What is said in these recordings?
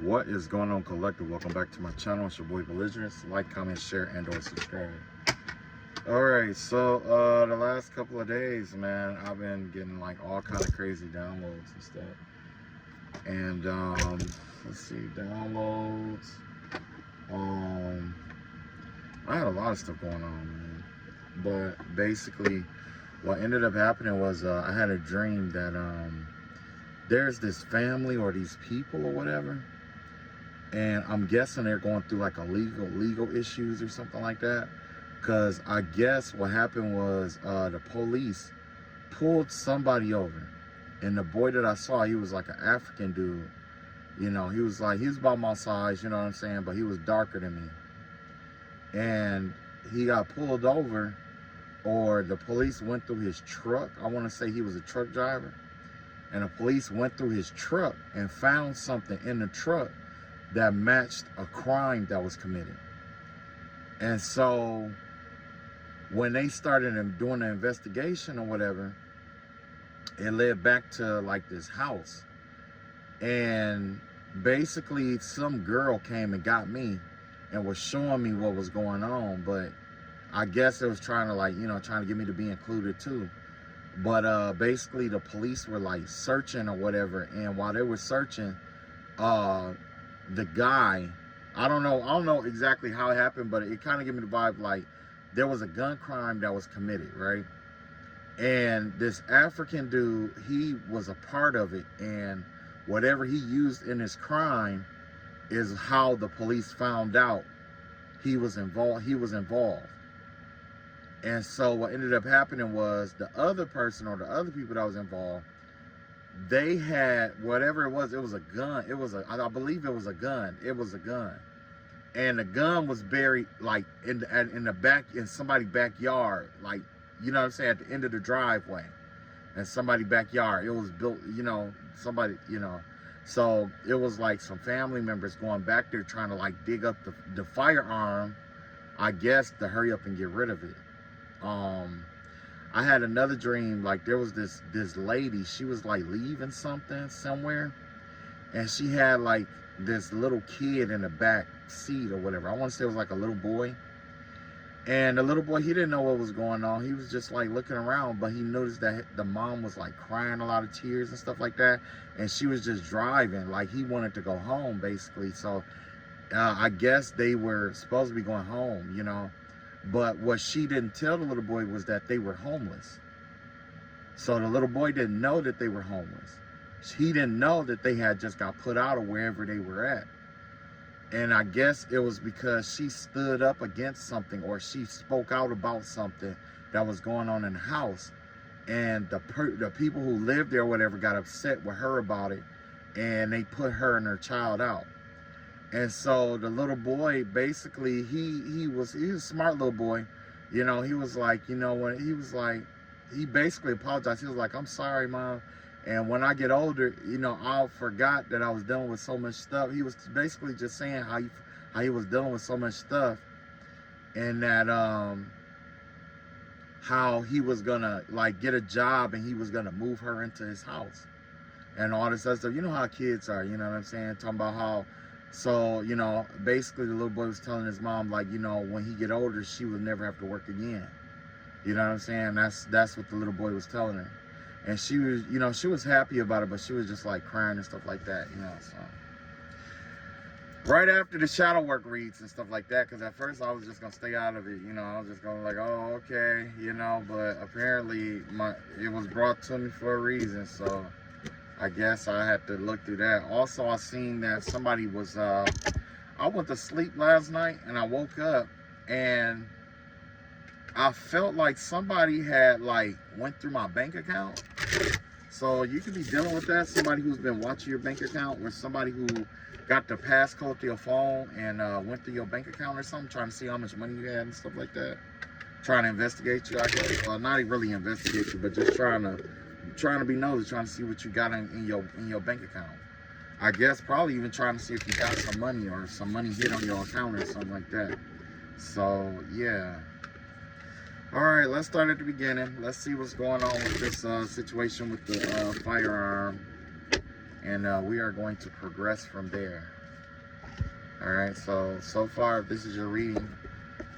What is going on, collective? Welcome back to my channel. It's your boy Belligerence. Like, comment, share, and or subscribe. Alright, so the last couple of days, man, I've been getting like all kind of crazy downloads and stuff. And let's see, downloads. I had a lot of stuff going on, man. But basically what ended up happening was I had a dream that there's this family or these people or whatever, and I'm guessing they're going through like a legal issues or something like that. Because I guess what happened was the police pulled somebody over, and the boy that I saw, he was like an African dude. You know, he was about my size, you know what I'm saying, but he was darker than me. And he got pulled over, or the police went through his truck. I want to say he was a truck driver. And the police went through his truck and found something in the truck that matched a crime that was committed. And so when they started doing the investigation or whatever, it led back to like this house. And basically some girl came and got me and was showing me what was going on. But I guess it was trying to, like, you know, trying to get me to be included too. But basically the police were like searching or whatever. And while they were searching, the guy, I don't know exactly how it happened, but it kind of gave me the vibe like there was a gun crime that was committed, right? And this African dude, he was a part of it, and whatever he used in his crime is how the police found out he was involved. And so what ended up happening was the other person or the other people that was involved, they had whatever it was a gun. I believe it was a gun. It was a gun. And the gun was buried like in the back, in somebody's backyard, like, you know what I'm saying, at the end of the driveway in somebody's backyard. It was built, you know, somebody, you know. So it was like some family members going back there trying to like dig up the firearm, I guess, to hurry up and get rid of it. I had another dream, like there was this lady, she was like leaving somewhere, and she had like this little kid in the back seat or whatever. I want to say it was like a little boy. And the little boy, he didn't know what was going on. He was just like looking around, but he noticed that the mom was like crying a lot of tears and stuff like that. And she was just driving, like he wanted to go home basically. So I guess they were supposed to be going home, you know. But what she didn't tell the little boy was that they were homeless. So the little boy didn't know that they were homeless. He didn't know that they had just got put out of wherever they were at. And I guess it was because she stood up against something, or she spoke out about something that was going on in the house. And the people who lived there or whatever got upset with her about it, and they put her and her child out. And so the little boy, basically, he was a smart little boy. You know, he was like, you know, when he was like, he basically apologized. He was like, I'm sorry, Mom. And when I get older, you know, I forgot that I was dealing with so much stuff. He was basically just saying how he was dealing with so much stuff. And that how he was gonna like get a job, and he was gonna move her into his house and all this other stuff. You know how kids are, you know what I'm saying? Talking about how, so, you know, basically the little boy was telling his mom, like, you know, when he get older, she would never have to work again. You know what I'm saying? That's what the little boy was telling her. And she was, you know, she was happy about it, but she was just like crying and stuff like that, you know. So right after the shadow work reads and stuff like that, because at first I was just gonna stay out of it, you know. I was just gonna like, oh, okay, you know. But apparently it was brought to me for a reason, so I guess I had to look through that. Also, I seen that somebody was, I went to sleep last night and I woke up and I felt like somebody had like went through my bank account. So you could be dealing with that. Somebody who's been watching your bank account, or somebody who got the passcode to your phone and went through your bank account or something, trying to see how much money you had and stuff like that. Trying to investigate you, I guess. Well, not really investigate you, but just trying to be nosy, trying to see what you got in your bank account. I guess probably even trying to see if you got some money, or some money hit on your account or something like that. So yeah. All right, let's start at the beginning. Let's see what's going on with this situation with the firearm, and we are going to progress from there. All right, so far, if this is your reading,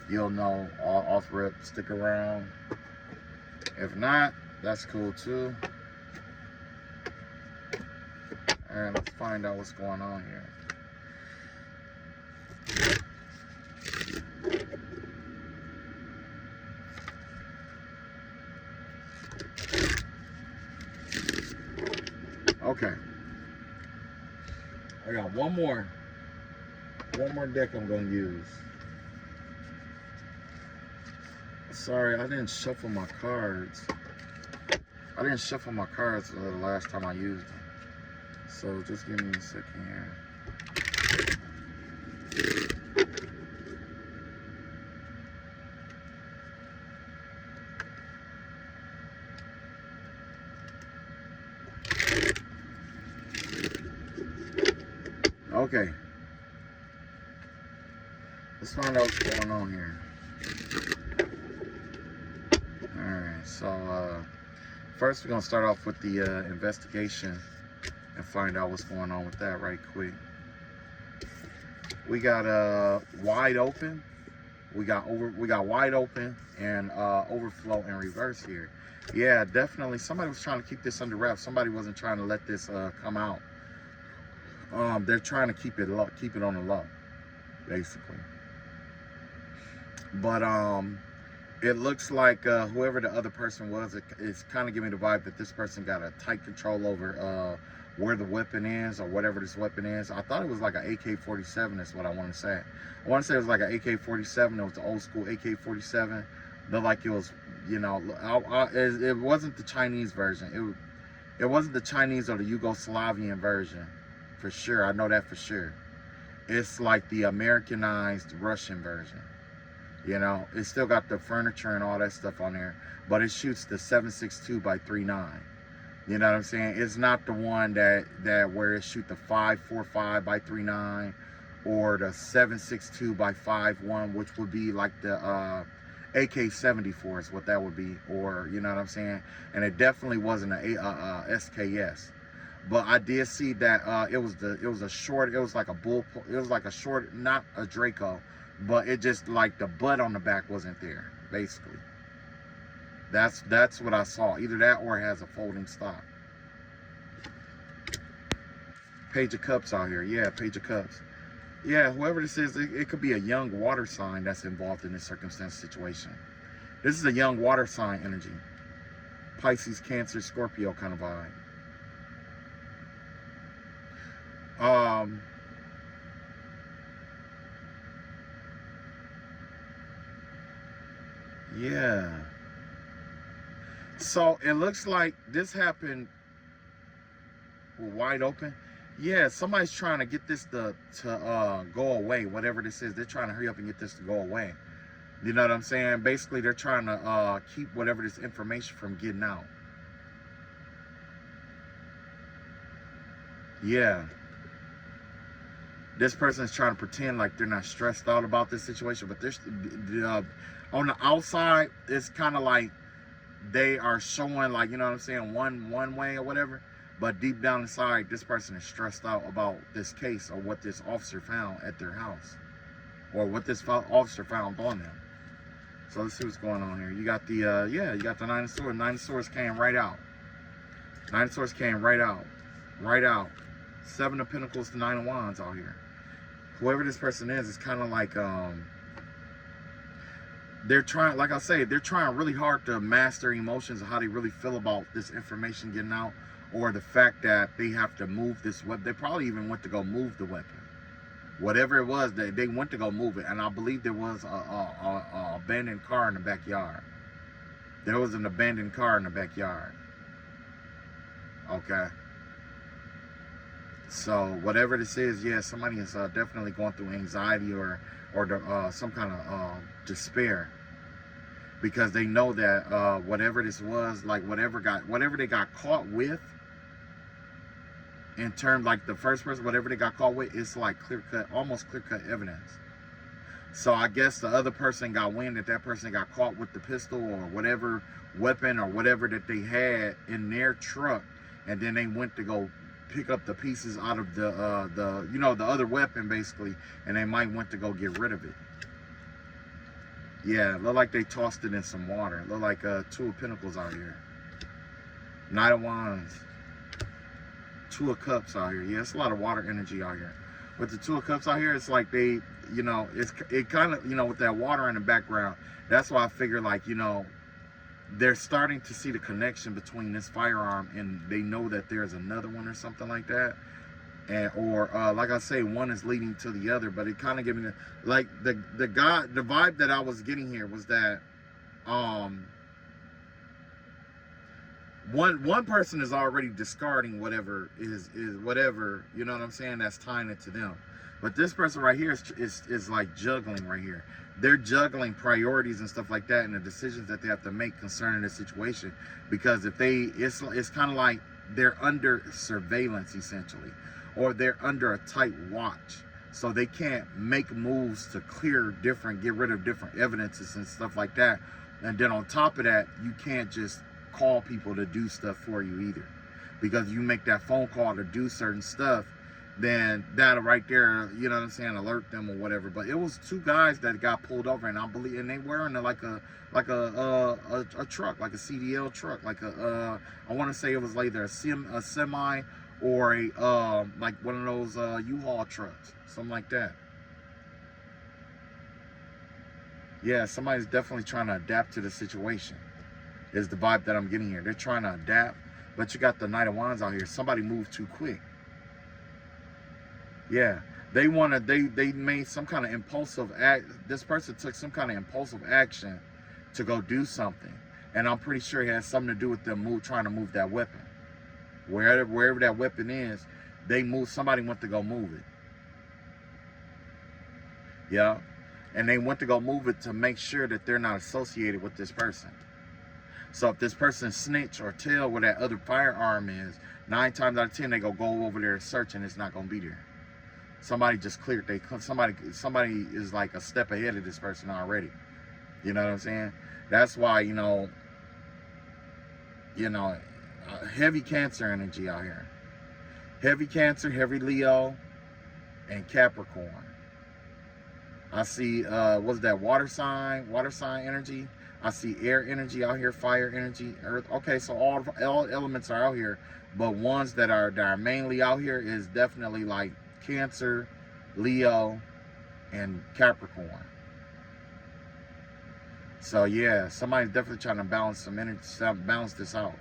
you'll know all off rip. Stick around. If not, that's cool too. All right, let's find out what's going on here. Okay, I got one more deck I'm gonna use. Sorry, I didn't shuffle my cards. I didn't shuffle my cards the last time I used them. So just give me a second here. Okay. Let's find out what's going on here. Alright, so first we're going to start off with the investigation and find out what's going on with that right quick. We got wide open. We got wide open and overflow in reverse here. Yeah, definitely somebody was trying to keep this under wraps. Somebody wasn't trying to let this come out. They're trying to keep it on the low, basically. But it looks like whoever the other person was, it's kind of giving me the vibe that this person got a tight control over where the weapon is or whatever this weapon is. I thought it was like an AK-47 is what I want to say. I want to say it was like an AK-47. It was the old school AK-47. But like it was, you know, it wasn't the Chinese version. It wasn't the Chinese or the Yugoslavian version, for sure. I know that for sure. It's like the Americanized Russian version. You know, it still got the furniture and all that stuff on there, but it shoots the 7.62 by 3.9. You know what I'm saying? It's not the one that where it shoot the 5.45 by 3.9 or the 7.62 by 5.1, which would be like the AK-74 is what that would be, or you know what I'm saying? And it definitely wasn't a SKS. But I did see that it was a short. It was like a bull. It was like a short, not a Draco, but it just like the butt on the back wasn't there. Basically, that's what I saw. Either that or it has a folding stock. Page of Cups out here. Yeah, Page of Cups. Yeah, whoever this is, it could be a young water sign that's involved in this circumstance situation. This is a young water sign energy. Pisces, Cancer, Scorpio kind of vibe. Yeah. So it looks like this happened wide open. Yeah, somebody's trying to get this to go away, whatever this is. They're trying to hurry up and get this to go away. You know what I'm saying? Basically, they're trying to keep whatever this information from getting out. Yeah. This person is trying to pretend like they're not stressed out about this situation, but on the outside, it's kind of like they are showing, like, you know what I'm saying, one way or whatever. But deep down inside, this person is stressed out about this case or what this officer found at their house, or what this officer found on them. So let's see what's going on here. You got the you got the Nine of Swords. Nine of Swords came right out. Nine of Swords came right out, right out. Seven of Pentacles to Nine of Wands out here. Whoever this person is kind of like they're trying, like I say, they're trying really hard to master emotions of how they really feel about this information getting out, or the fact that they have to move this weapon. They probably even went to go move the weapon. Whatever it was, they went to go move it. And I believe there was a abandoned car in the backyard. There was an abandoned car in the backyard. Okay. So whatever this is, yeah, somebody is definitely going through anxiety or some kind of despair, because they know that whatever this was, like whatever they got caught with, in terms like the first person, whatever they got caught with, it's like clear-cut, almost clear-cut evidence. So I guess the other person got wind that person got caught with the pistol or whatever weapon or whatever that they had in their truck, and then they went to go pick up the pieces out of the you know, the other weapon basically, and they might want to go get rid of it. Yeah, look like they tossed it in some water. Look like Two of Pentacles out here. Knight of Wands. Two of Cups out here. Yeah, it's a lot of water energy out here. With the Two of Cups out here, it's like they, you know, it kind of, you know, with that water in the background, that's why I figure, like, you know, they're starting to see the connection between this firearm and they know that there's another one or something like that. And, or like I say, one is leading to the other, but it kind of gave me like the vibe that I was getting here was that one person is already discarding whatever is whatever, you know what I'm saying, that's tying it to them. But this person right here is like juggling right here. They're juggling priorities and stuff like that, and the decisions that they have to make concerning the situation. Because if they, it's kind of like they're under surveillance essentially, or they're under a tight watch, so they can't make moves to get rid of different evidences and stuff like that. And then on top of that, you can't just call people to do stuff for you either, because you make that phone call to do certain stuff, then that'll right there, you know what I'm saying, alert them or whatever. But it was two guys that got pulled over, and I believe, and they were in like a truck, like a CDL truck, like I want to say it was either a semi or a like one of those U-Haul trucks, something like that. Yeah, somebody's definitely trying to adapt to the situation, is the vibe that I'm getting here. They're trying to adapt, but you got the Knight of Wands out here. Somebody moved too quick. Yeah, they made some kind of impulsive act. This person took some kind of impulsive action to go do something, and I'm pretty sure it has something to do with them trying to move that weapon. Wherever that weapon is, somebody went to go move it. Yeah, and they went to go move it to make sure that they're not associated with this person. So if this person snitch or tell where that other firearm is, 9 times out of 10 they go over there and search, and it's not gonna be there. Somebody just cleared. Somebody is like a step ahead of this person already. You know what I'm saying? That's why, you know, heavy Cancer energy out here. Heavy Cancer, heavy Leo, and Capricorn. I see what's that, water sign energy. I see air energy out here, fire energy, earth. Okay, so all elements are out here, but ones that are mainly out here is definitely like Cancer, Leo, and Capricorn. So yeah, somebody's definitely trying to balance some energy, balance this out.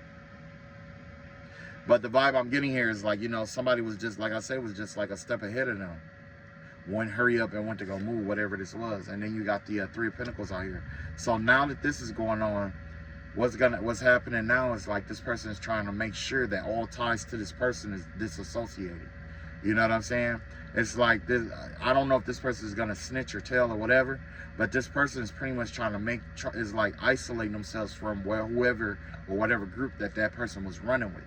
But the vibe I'm getting here is like, you know, somebody was just, like I say, was just like a step ahead of them. Went hurry up and went to go move whatever this was. And then you got the Three of Pentacles out here. So now that this is going on, what's happening now is like this person is trying to make sure that all ties to this person is disassociated. You know what I'm saying? It's like this. I don't know if this person is gonna snitch or tell or whatever, but this person is pretty much trying to is like isolating themselves from whoever or whatever group that person was running with.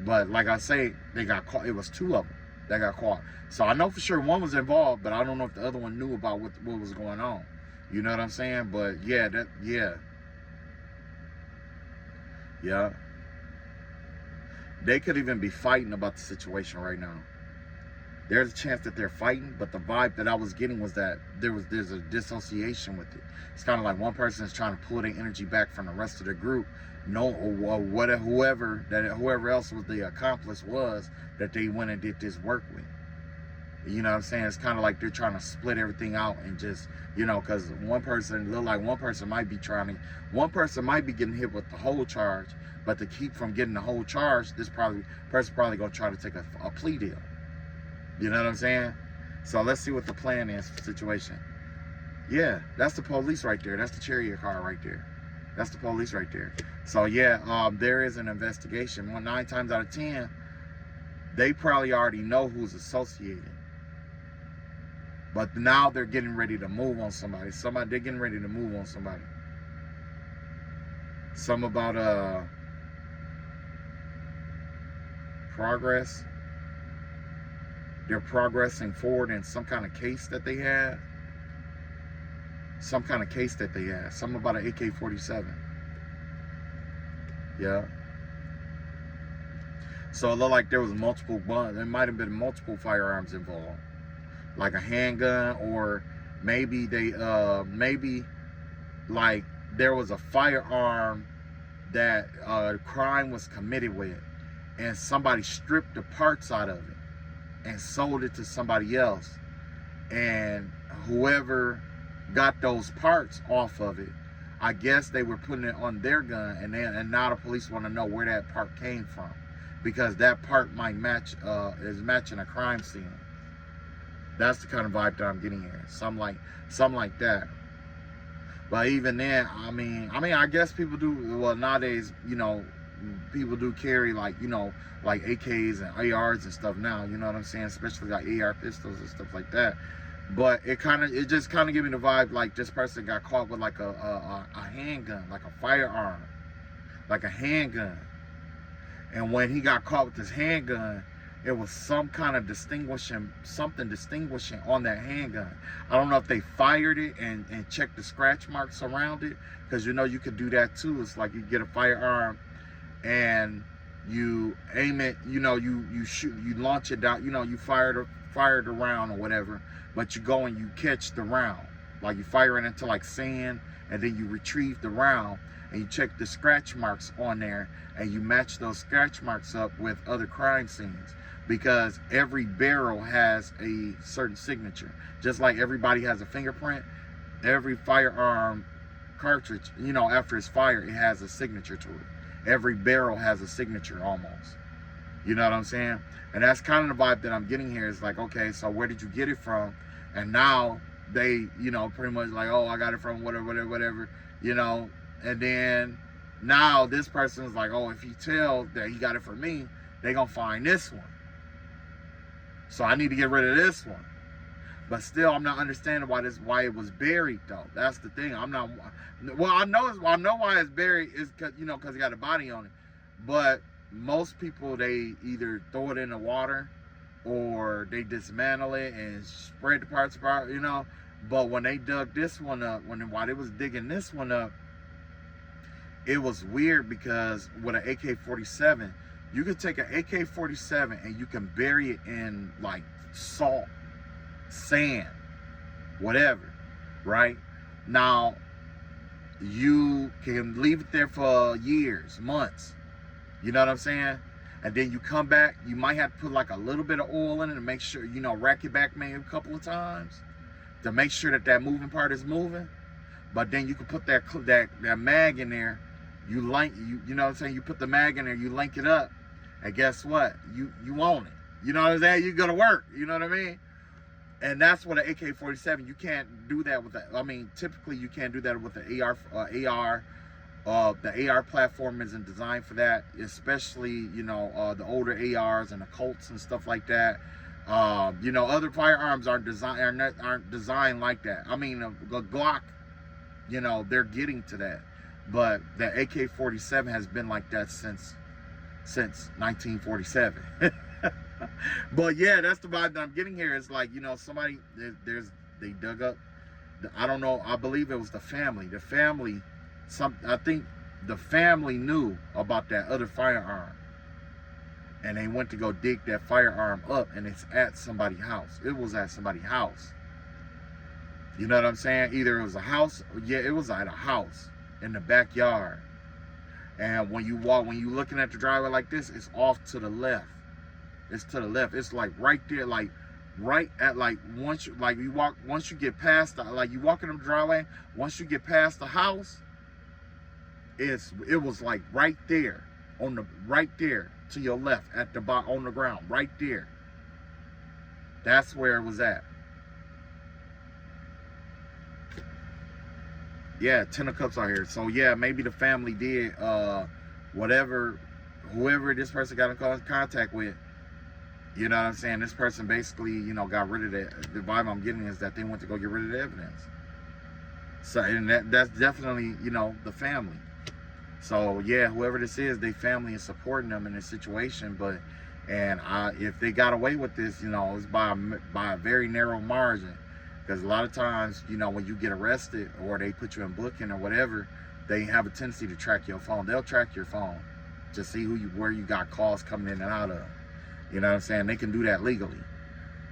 But like I say, they got caught. It was 2 of them that got caught. So I know for sure one was involved, but I don't know if the other one knew about what was going on. You know what I'm saying? But yeah, yeah. They could even be fighting about the situation right now. There's a chance that they're fighting, but the vibe that I was getting was that there's a dissociation with it. It's kind of like one person is trying to pull their energy back from the rest of the group. Whoever else was the accomplice was that they went and did this work with. You know what I'm saying? It's kind of like they're trying to split everything out and just, you know, because one person might be getting hit with the whole charge, but to keep from getting the whole charge, this person probably gonna try to take a plea deal. You know what I'm saying? So let's see what the plan is for the situation. Yeah, that's the police right there. That's the Chariot card right there. That's the police right there. So yeah, there is an investigation. 9 times out of 10, they probably already know who's associated. But now they're getting ready to move on somebody. They're getting ready to move on somebody. Some about progress. They're progressing forward in some kind of case that they had. Something about an AK-47. Yeah. So it looked like there was multiple, there might have been multiple firearms involved, like a handgun, or maybe maybe like there was a firearm that crime was committed with, and somebody stripped the parts out of it and sold it to somebody else, and whoever got those parts off of it, I guess they were putting it on their gun, and now the police want to know where that part came from, because that part might match is matching a crime scene. That's the kind of vibe that I'm getting here. Something like that. But even then, I mean, I guess people do. Well, nowadays, you know, people do carry like AKs and ARs and stuff now. You know what I'm saying? Especially like AR pistols and stuff like that. But it just kind of gave me the vibe like this person got caught with like a handgun, like a firearm, like a handgun. And when he got caught with this handgun, it was some kind of something distinguishing on that handgun. I don't know if they fired it and checked the scratch marks around it, because you know you could do that too. It's like you get a firearm and you aim it, you know, you shoot, you launch it down, you know, you fired a round or whatever, but you go and you catch the round, like you fire it into like sand, and then you retrieve the round and you check the scratch marks on there, and you match those scratch marks up with other crime scenes, because every barrel has a certain signature. Just like everybody has a fingerprint, every firearm cartridge, you know, after it's fired, it has a signature to it. Every barrel has a signature almost. You know what I'm saying? And that's kind of the vibe that I'm getting here. It's like, okay, so where did you get it from? And now they, you know, pretty much like, oh, I got it from whatever, you know. And then now this person is like, oh, if he tells that he got it from me, they gonna find this one. So I need to get rid of this one. But still, I'm not understanding why it was buried though. That's the thing. I'm not. Well, I know why it's buried is because, you know, because it got a body on it. But most people, they either throw it in the water or they dismantle it and spread the parts apart, you know. But when they dug this one up, while they was digging this one up, it was weird, because with an AK-47, you could take an AK-47 and you can bury it in like salt, sand, whatever, right? Now, you can leave it there for years, months, you know what I'm saying? And then you come back, you might have to put like a little bit of oil in it to make sure, you know, rack it back maybe a couple of times to make sure that moving part is moving. But then you can put that mag in there, you know what I'm saying? You put the mag in there, you link it up, and guess what? You own it. You know what I'm saying? You go to work. You know what I mean? And that's what an AK-47. You can't do that with I mean, typically you can't do that with the AR. The AR platform isn't designed for that, especially, you know, the older ARs and the Colts and stuff like that. You know, other firearms aren't designed like that. I mean, the Glock, you know, they're getting to that, but the AK-47 has been like that since 1947. But yeah, that's the vibe that I'm getting here. It's like, you know, they dug up, I don't know, I believe it was the family. I think the family knew about that other firearm, and they went to go dig that firearm up, and it's at somebody's house. It was at somebody's house. You know what I'm saying? Either it was a house, it was at a house in the backyard. And when you're looking at the driveway like this, it's off to the left. It's to the left. It's like right there, like right at once you get past you walk in the driveway, once you get past the house, it was like right there to your left at the bottom on the ground, right there. That's where it was at. Yeah, 10 of Cups out here. So yeah, maybe the family did whoever this person got in contact with. You know what I'm saying? This person basically, you know, got rid of it. The vibe I'm getting is that they went to go get rid of the evidence. So, and that's definitely, you know, the family. So yeah, whoever this is, their family is supporting them in this situation. But if they got away with this, you know, it's by a very narrow margin. Because a lot of times, you know, when you get arrested or they put you in booking or whatever, they have a tendency to track your phone. They'll track your phone. to see where you got calls coming in and out of. You know what I'm saying? They can do that legally.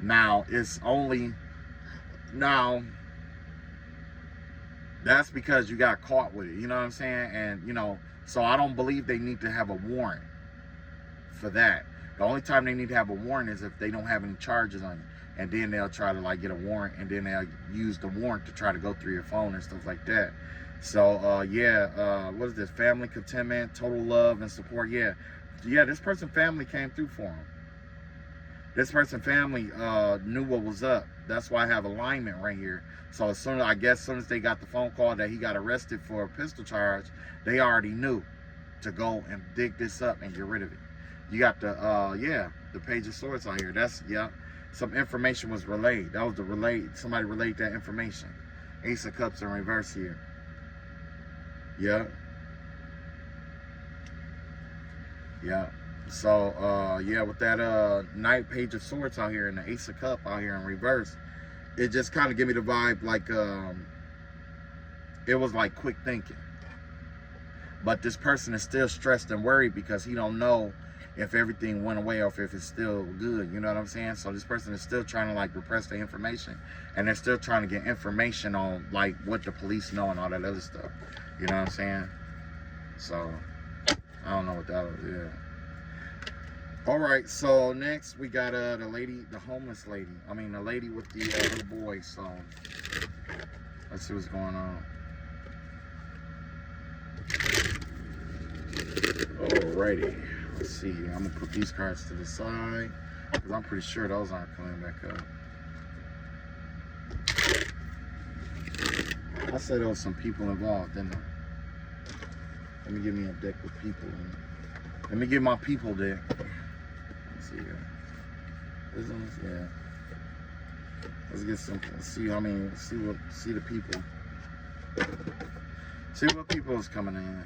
Now, it's only, now, that's because you got caught with it. You know what I'm saying? And, you know, so I don't believe they need to have a warrant for that. The only time they need to have a warrant is if they don't have any charges on you. And then they'll try to like get a warrant, and then they'll use the warrant to try to go through your phone and stuff like that. So, yeah, what is this? Family contentment, total love and support. Yeah, this person's family came through for him. This person's family knew what was up. That's why I have alignment right here. So as soon as they got the phone call that he got arrested for a pistol charge, they already knew to go and dig this up and get rid of it. You got the Page of Swords out here. That's, some information was relayed. That was the relayed. Somebody relayed that information. Ace of Cups in reverse here. Yeah. So, with that Knight, Page of Swords out here and the Ace of Cup out here in reverse, it just kind of gave me the vibe like, it was like quick thinking. But this person is still stressed and worried because he don't know if everything went away or if it's still good. You know what I'm saying? So this person is still trying to like repress the information. And they're still trying to get information on like what the police know and all that other stuff. You know what I'm saying? So, I don't know what that was, All right, so next we got the homeless lady. I mean, the lady with the little boy. So let's see what's going on. Alrighty, let's see here. I'm gonna put these cards to the side because I'm pretty sure those aren't coming back up. I said there was some people involved, didn't I? Let me give me a deck with people in it. Let me get my people deck. Let's see here. This one's, let's get some. See the people. See what people is coming in.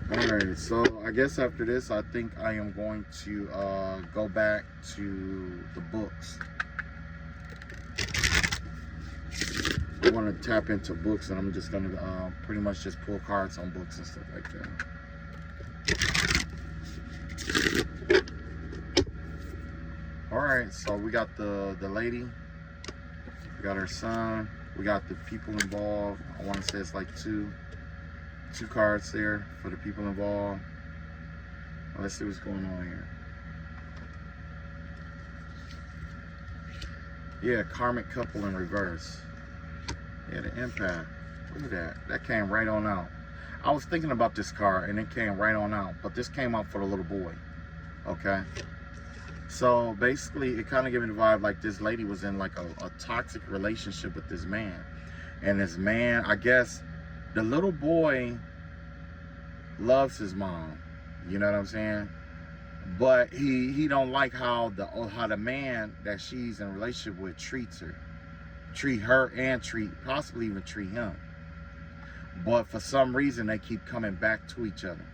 Alright, so I guess after this, I think I am going to go back to the books. I want to tap into books, and I'm just going to pretty much just pull cards on books and stuff like that. Alright, so we got the lady, we got her son, we got the people involved. I want to say it's like two cards there for the people involved. Let's see what's going on here. Yeah, karmic couple in reverse. Yeah, the empath. Look at that. That came right on out. I was thinking about this card and it came right on out, but this came out for the little boy. Okay. So basically, it kind of gave me the vibe like this lady was in like a toxic relationship with this man. And this man, I guess, the little boy loves his mom, you know what I'm saying? But he don't like how the man that she's in a relationship with treat her and possibly even treat him. But for some reason they keep coming back to each other.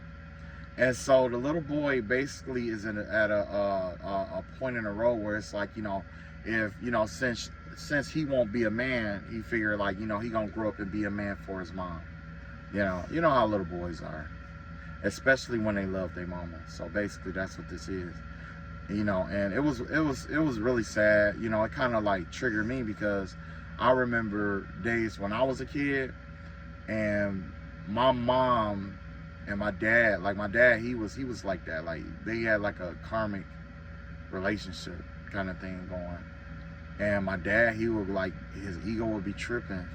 And so the little boy basically is at a point in the road where it's like, since he won't be a man, he figured like, he gonna grow up and be a man for his mom. You know how little boys are, especially when they love their mama. So basically that's what this is. And it was really sad. It kind of like triggered me because I remember days when I was a kid and my mom and my dad, he was like that. Like they had like a karmic relationship kind of thing going. And my dad, he would like, his ego would be tripping.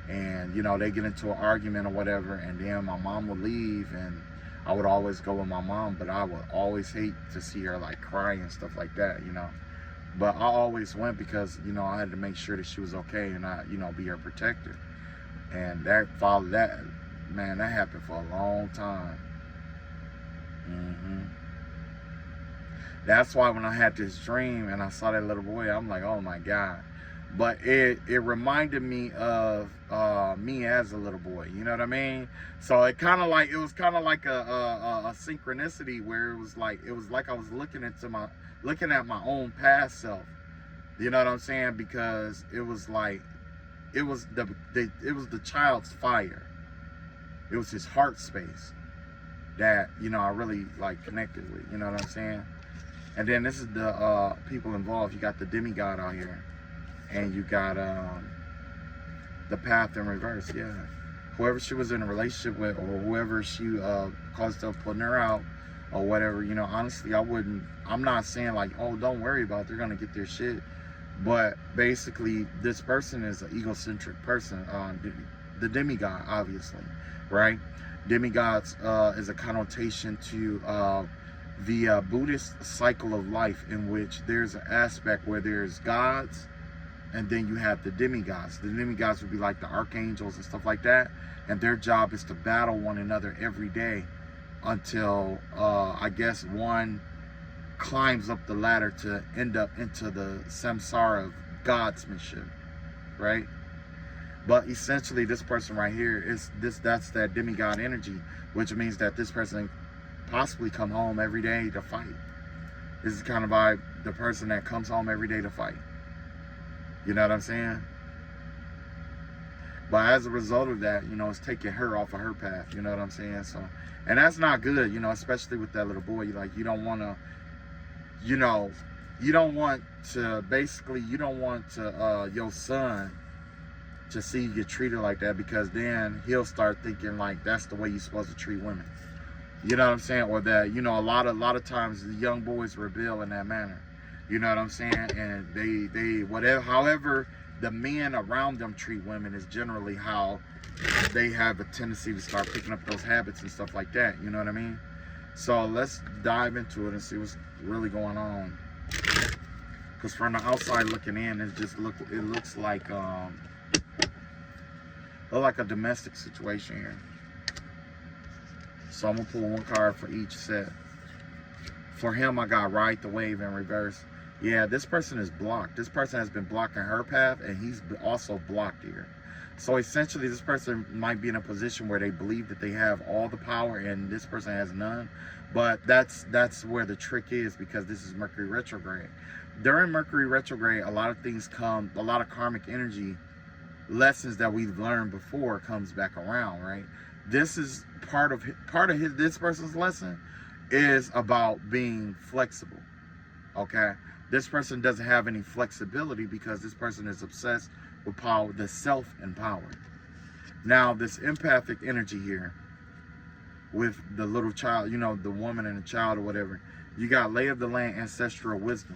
And, they get into an argument or whatever, and then my mom would leave, and I would always go with my mom, but I would always hate to see her, like, cry and stuff like that, But I always went because, I had to make sure that she was okay and I, be her protector. And that happened for a long time. That's why when I had this dream and I saw that little boy, I'm like, oh, my God. but it reminded me of me as a little boy. You know what I mean? So it was kind of like a synchronicity where it was like I was looking at my own past self. You know what I'm saying? Because it was like it was the child's fire. It was his heart space that, you know, I really like connected with. You know what I'm saying? And then this is the people involved. You got the demigod out here, and you got the path in reverse. Yeah, whoever she was in a relationship with, or whoever she caused herself putting her out, or whatever. You know, honestly, I'm not saying like, oh, don't worry about it, they're gonna get their shit. But basically, this person is an egocentric person. The demigod, obviously, right? Demigods is a connotation to the Buddhist cycle of life, in which there's an aspect where there's gods, and then you have the demigods. The demigods would be like the archangels and stuff like that, and their job is to battle one another every day until I guess one climbs up the ladder to end up into the samsara of godsmanship, right? But essentially, this person right here that's that demigod energy, which means that this person possibly come home every day to fight. This is kind of by the person that comes home every day to fight. You know what I'm saying? But as a result of that, you know, it's taking her off of her path. You know what I'm saying? So, and that's not good, you know, especially with that little boy. You don't want to, you know, you don't want to, basically, you don't want to, your son to see you get treated like that, because then he'll start thinking like that's the way you're supposed to treat women. You know what I'm saying? Or that, you know, a lot of times the young boys rebel in that manner. You know what I'm saying? And they whatever, however the men around them treat women is generally how they have a tendency to start picking up those habits and stuff like that. You know what I mean? So let's dive into it and see what's really going on. Because from the outside looking in, it looks like a domestic situation here. So I'm gonna pull one card for each set. For him, I got Ride the Wave in reverse. Yeah, this person is blocked. This person has been blocking her path, and he's also blocked here. So essentially, this person might be in a position where they believe that they have all the power and this person has none. But that's where the trick is, because this is Mercury retrograde. During Mercury retrograde, a lot of karmic energy lessons that we've learned before comes back around, right? This is part of this person's lesson is about being flexible. Okay, this person doesn't have any flexibility because this person is obsessed with power, the self-empowered. Now, this empathic energy here with the little child, you know, the woman and the child or whatever, you got lay of the land, ancestral wisdom.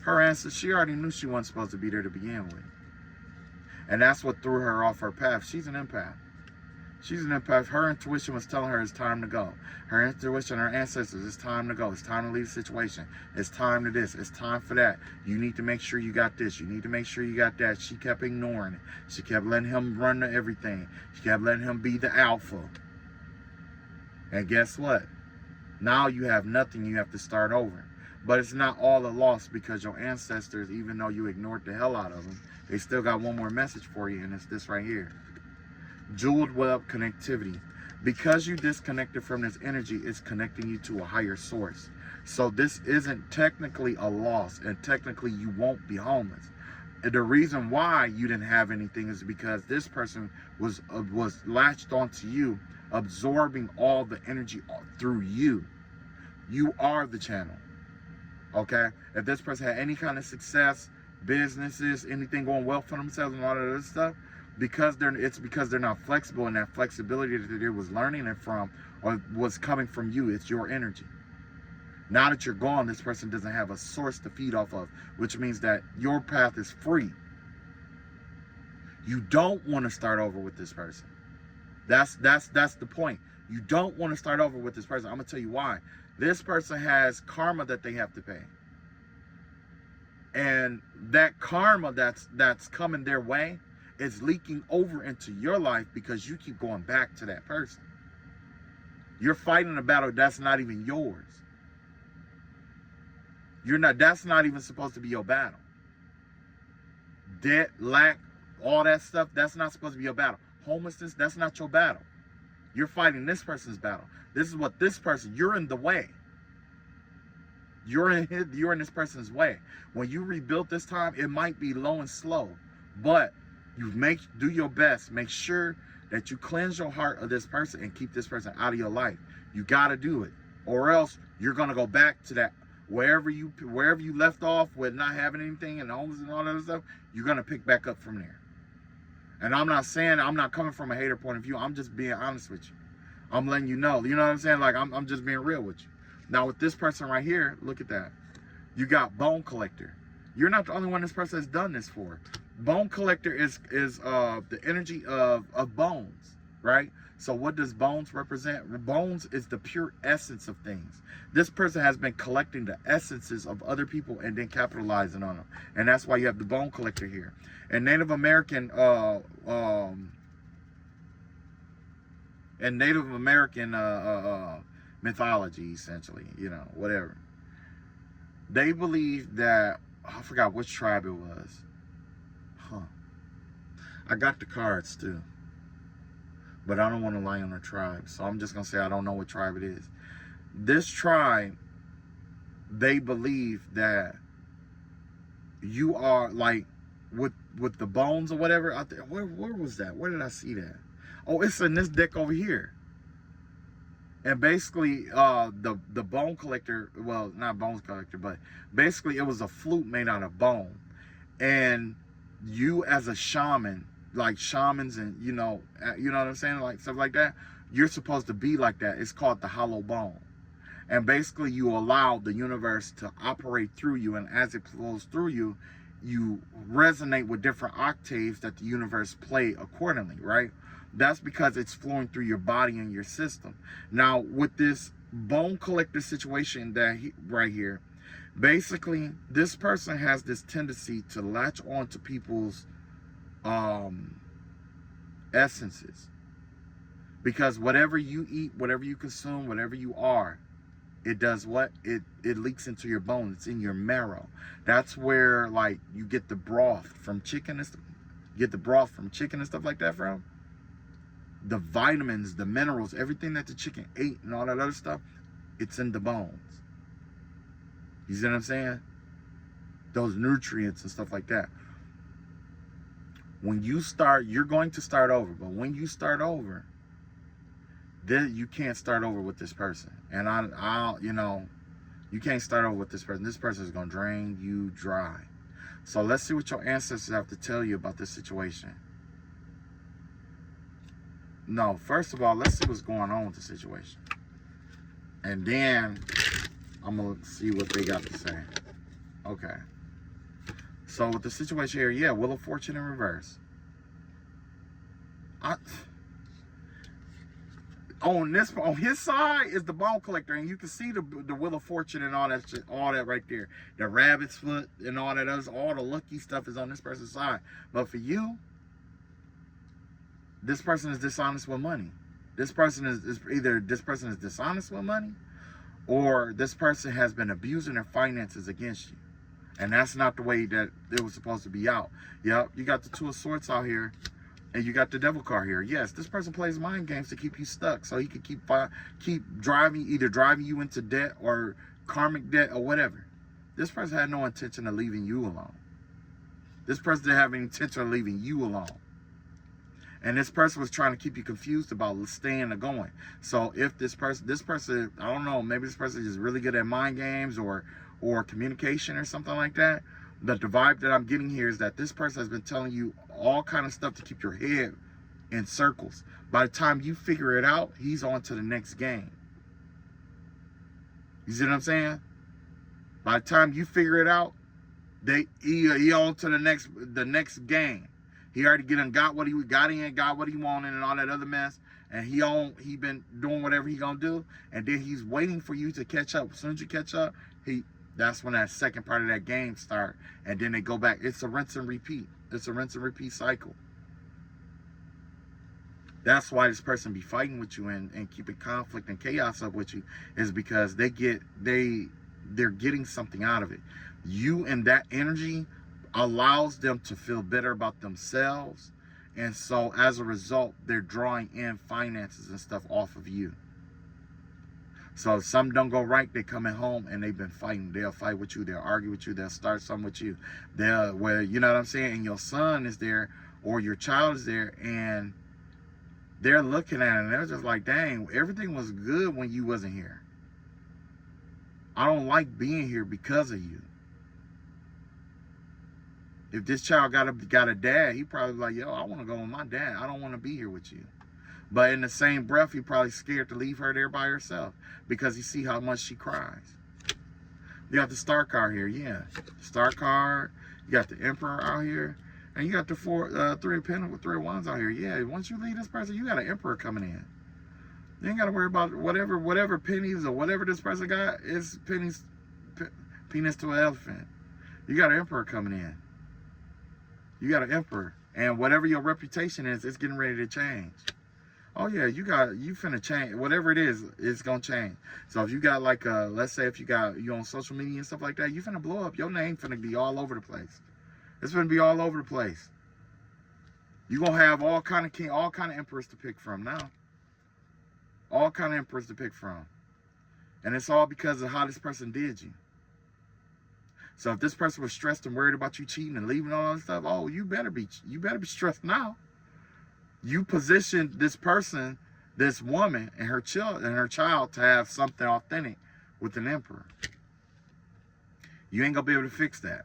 Her ancestor, she already knew she wasn't supposed to be there to begin with. And that's what threw her off her path. She's an empath. She's an empath. Her intuition was telling her it's time to go. Her intuition, her ancestors, it's time to go. It's time to leave the situation. It's time to this. It's time for that. You need to make sure you got this. You need to make sure you got that. She kept ignoring it. She kept letting him run to everything. She kept letting him be the alpha. And guess what? Now you have nothing. You have to start over. But it's not all a loss, because your ancestors, even though you ignored the hell out of them, they still got one more message for you, and it's this right here. Jeweled web connectivity. Because you disconnected from this energy, it's connecting you to a higher source. So this isn't technically a loss, and technically you won't be homeless. And the reason why you didn't have anything is because this person was latched onto you, absorbing all the energy through you. You are the channel. Okay? If this person had any kind of success, businesses, anything going well for themselves and all of this stuff, it's because they're not flexible, and that flexibility that they was learning it from or was coming from you. It's your energy. Now that you're gone, this person doesn't have a source to feed off of, which means that your path is free. You don't want to start over with this person. That's the point. You don't want to start over with this person. I'm gonna tell you why. This person has karma that they have to pay. And that karma that's coming their way is leaking over into your life because you keep going back to that person. You're fighting a battle that's not even yours. That's not even supposed to be your battle. debt, lack, all that stuff, that's not supposed to be your battle. Homelessness, that's not your battle. You're fighting this person's battle. This is what this person, you're in the way. You're in this person's way. When you rebuild this time, it might be low and slow, but do your best. Make sure that you cleanse your heart of this person and keep this person out of your life. You got to do it, or else you're gonna go back to that wherever you left off with not having anything and homeless and all that other stuff. You're gonna pick back up from there. And I'm not coming from a hater point of view. I'm just being honest with you. I'm letting you know. You know what I'm saying? Like I'm just being real with you. Now with this person right here, look at that. You got Bone Collector. You're not the only one this person has done this for. Bone Collector is the energy of bones, right? So what does bones represent? Bones is the pure essence of things. This person has been collecting the essences of other people and then capitalizing on them. And that's why you have the Bone Collector here. And Native American mythology, essentially, you know, whatever. They believe that, I forgot which tribe it was. I got the cards too, but I don't want to lie on the tribe, so I'm just gonna say I don't know what tribe it is. This tribe, they believe that you are like with the bones or whatever out there. Where was that? Where did I see that? Oh, it's in this deck over here. And basically, the Bone Collector, well, not Bone Collector, but basically it was a flute made out of bone. And you as a shaman, like shamans and, you know what I'm saying? Like stuff like that, you're supposed to be like that. It's called the hollow bone. And basically you allow the universe to operate through you. And as it flows through you, you resonate with different octaves that the universe play accordingly, right? That's because it's flowing through your body and your system. Now, with this Bone Collector situation right here, basically, this person has this tendency to latch on to people's essences. Because whatever you eat, whatever you consume, whatever you are, it does what? It leaks into your bones. It's in your marrow. That's where, like, you get the broth from chicken and stuff. You get the broth from chicken and stuff like that from. The vitamins, the minerals, everything that the chicken ate and all that other stuff, it's in the bones. You see what I'm saying? Those nutrients and stuff like that. When you start, you're going to start over. But when you start over, then you can't start over with this person. And you can't start over with this person. This person is going to drain you dry. So let's see what your ancestors have to tell you about this situation. No, first of all, let's see what's going on with the situation. And then I'm going to see what they got to say. Okay. So with the situation here, yeah, Wheel of Fortune in reverse. On his side is the Bone Collector, and you can see the Wheel of Fortune and all that shit, all that right there. The rabbit's foot and all that other, all the lucky stuff is on this person's side. But for you, this person is dishonest with money. This person is either this person is dishonest with money, or this person has been abusing their finances against you. And that's not the way that it was supposed to be out. Yep, you got the Two of Swords out here, and you got the Devil card here. Yes, this person plays mind games to keep you stuck, so he can keep driving you into debt or karmic debt or whatever. This person had no intention of leaving you alone. This person didn't have any intention of leaving you alone. And this person was trying to keep you confused about staying or going. So if this person, I don't know, maybe this person is really good at mind games or communication or something like that. But the vibe that I'm getting here is that this person has been telling you all kind of stuff to keep your head in circles. By the time you figure it out, he's on to the next game. You see what I'm saying? By the time you figure it out, he on to the next game. He already got what he wanted and all that other mess. And he been doing whatever he gonna do. And then he's waiting for you to catch up. As soon as you catch up, that's when that second part of that game start. And then they go back. It's a rinse and repeat. It's a rinse and repeat cycle. That's why this person be fighting with you and keeping conflict and chaos up with you, is because they're getting something out of it. You and that energy allows them to feel better about themselves. And so as a result, they're drawing in finances and stuff off of you. So if something don't go right, they coming home and they've been fighting. They'll fight with you. They'll argue with you. They'll start something with you. You know what I'm saying? And your son is there or your child is there and they're looking at it and they're just like, dang, everything was good when you wasn't here. I don't like being here because of you. If this child got a dad, he probably like, yo, I want to go with my dad. I don't want to be here with you. But in the same breath, he probably scared to leave her there by herself because he see how much she cries. You got the star card here, yeah. Star card. You got the Emperor out here. And you got the Three of Pentacles, Three of Wands out here. Yeah, once you leave this person, you got an Emperor coming in. You ain't got to worry about whatever pennies or whatever this person got is penis to an elephant. You got an Emperor coming in. You got an Emperor. And whatever your reputation is, it's getting ready to change. Oh yeah, you finna change. Whatever it is, it's gonna change. So if you got like let's say if you on social media and stuff like that, you finna blow up. Your name finna be all over the place. It's finna be all over the place. You gonna have all kind of emperors to pick from now. All kind of emperors to pick from. And it's all because of how this person did you. So if this person was stressed and worried about you cheating and leaving all that stuff, oh, you better be stressed now. You positioned this person, this woman, and her child to have something authentic with an emperor. You ain't gonna be able to fix that.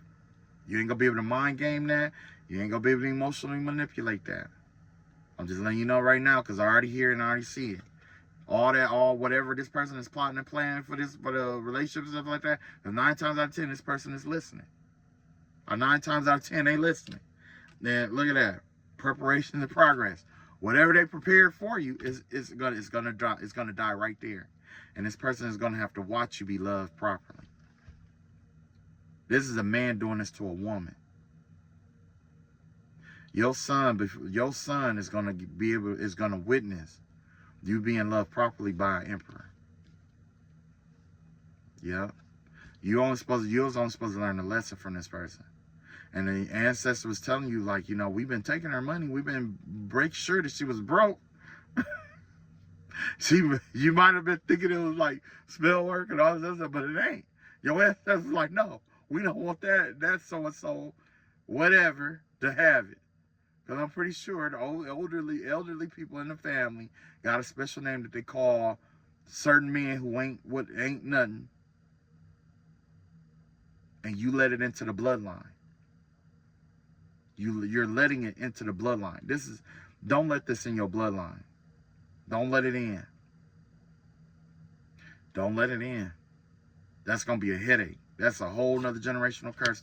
You ain't gonna be able to mind game that. You ain't gonna be able to emotionally manipulate that. I'm just letting you know right now because I already hear and I already see it. Whatever this person is plotting and planning for the relationship and stuff like that, and 9 times out of 10, this person is listening. Or 9 times out of 10, they listening. Then look at that. Preparation and progress. Whatever they prepared for you is gonna die right there. And this person is gonna have to watch you be loved properly. This is a man doing this to a woman. Your son is gonna witness you being loved properly by an emperor. Yeah. You was only supposed to learn a lesson from this person. And the ancestor was telling you, like, you know, we've been taking her money. We've been sure that she was broke. You might have been thinking it was like spell work and all this stuff, but it ain't. Your ancestors was like, no, we don't want that so-and-so, whatever, to have it. Because I'm pretty sure the elderly people in the family got a special name that they call certain men who ain't nothing. And you let it into the bloodline. You're letting it into the bloodline. Don't let this in your bloodline. Don't let it in. Don't let it in. That's going to be a headache. That's a whole nother generational curse.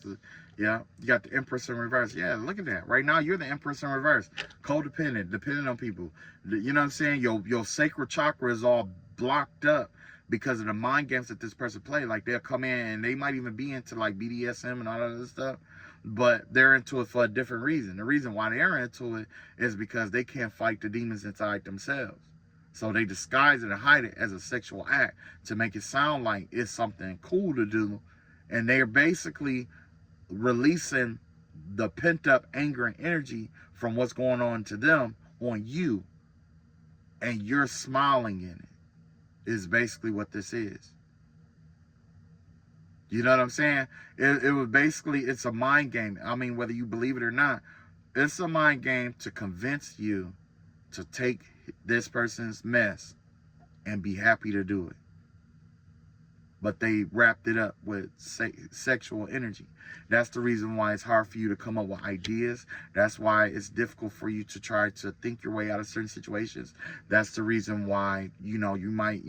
Yeah, you got the Empress in reverse. Yeah, look at that. Right now, you're the Empress in reverse. Codependent, dependent on people. You know what I'm saying? Your sacral chakra is all blocked up because of the mind games that this person play. Like, they'll come in and they might even be into like BDSM and all that other stuff. But they're into it for a different reason. The reason why they're into it is because they can't fight the demons inside themselves. So they disguise it and hide it as a sexual act to make it sound like it's something cool to do. And they're basically releasing the pent-up anger and energy from what's going on to them on you. And you're smiling in it, is basically what this is. You know what I'm saying? It was basically, it's a mind game. I mean, whether you believe it or not, it's a mind game to convince you to take this person's mess and be happy to do it. But they wrapped it up with sexual energy. That's the reason why it's hard for you to come up with ideas. That's why it's difficult for you to try to think your way out of certain situations. That's the reason why, you might,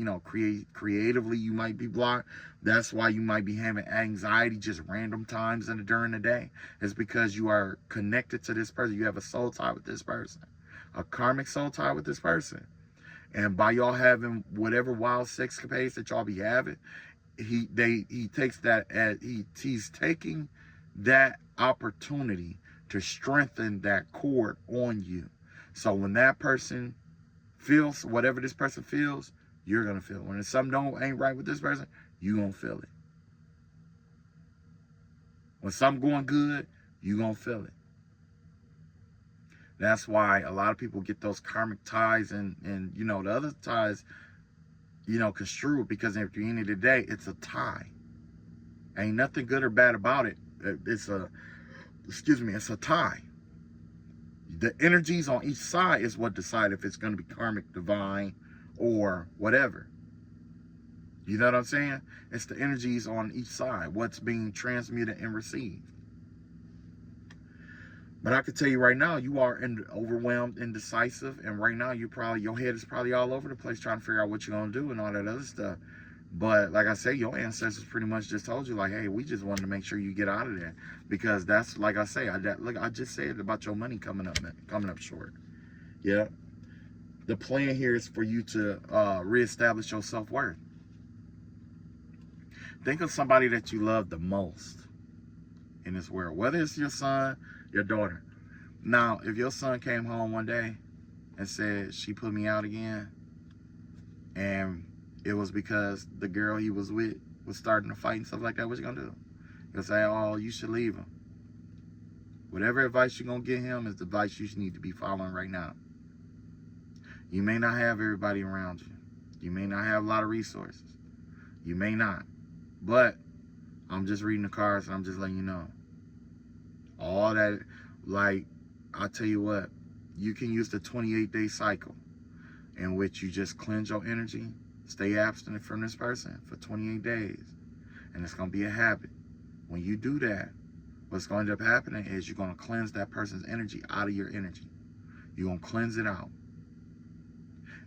creatively, you might be blocked. That's why you might be having anxiety just random times during the day. It's because you are connected to this person. You have a soul tie with this person, a karmic soul tie with this person. And by y'all having whatever wild sexcapades that y'all be having, he's taking that opportunity to strengthen that cord on you. So when that person feels whatever this person feels, you're gonna feel it. When something ain't right with this person, you gonna feel it. When something going good, You're going to feel it. That's why a lot of people get those karmic ties and you know, the other ties, you know, construed, because at the end of the day, it's a tie. Ain't nothing good or bad about it. It's a, it's a tie. The energies on each side is what decide if it's going to be karmic, divine, or whatever. You know what I'm saying? It's the energies on each side, what's being transmuted and received. But I can tell you right now, you are overwhelmed, indecisive, and right now your head is probably all over the place trying to figure out what you're gonna do and all that other stuff. But like I say, your ancestors pretty much just told you, like, hey, we just wanted to make sure you get out of there, because that's, like I say, I just said about your money coming up short. Yeah, the plan here is for you to reestablish your self-worth. Think of somebody that you love the most in this world, whether it's your son, your daughter. Now, if your son came home one day and said, she put me out again, and it was because the girl he was with was starting to fight and stuff like that, what you gonna do? You'll say, oh, you should leave him. Whatever advice you're gonna give him is the advice you need to be following right now. You may not have everybody around you. You may not have a lot of resources. You may not. But I'm just reading the cards and I'm just letting you know. All that, like, I'll tell you what, you can use the 28-day cycle in which you just cleanse your energy, stay abstinent from this person for 28 days. And it's going to be a habit. When you do that, what's going to end up happening is you're going to cleanse that person's energy out of your energy. You're going to cleanse it out.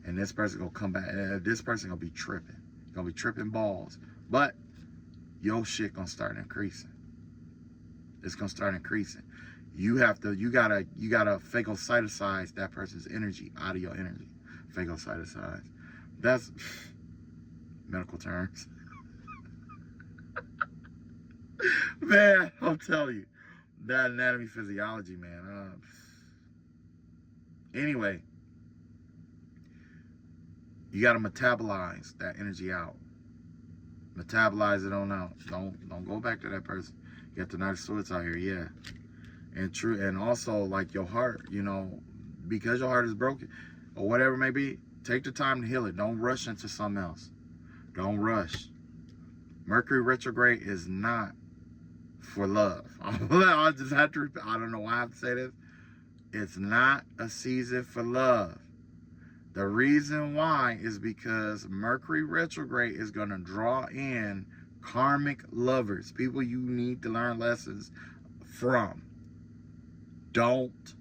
And this person going to come back, this person going to be tripping. Going to be tripping balls. But your shit going to start increasing. It's gonna start increasing. You gotta phagocyticize that person's energy out of your energy. Phagocyticize. That's medical terms. Man, I'm telling you, that anatomy physiology, man. Anyway, you gotta metabolize that energy out. Metabolize it on out. Don't go back to that person. You got the Knight of Swords out here, yeah. And true, and also like your heart, you know, because your heart is broken or whatever it may be, take the time to heal it. Don't rush into something else. Don't rush. Mercury retrograde is not for love. I just have to repeat, I don't know why I have to say this. It's not a season for love. The reason why is because Mercury retrograde is going to draw in karmic lovers, people you need to learn lessons from. Don't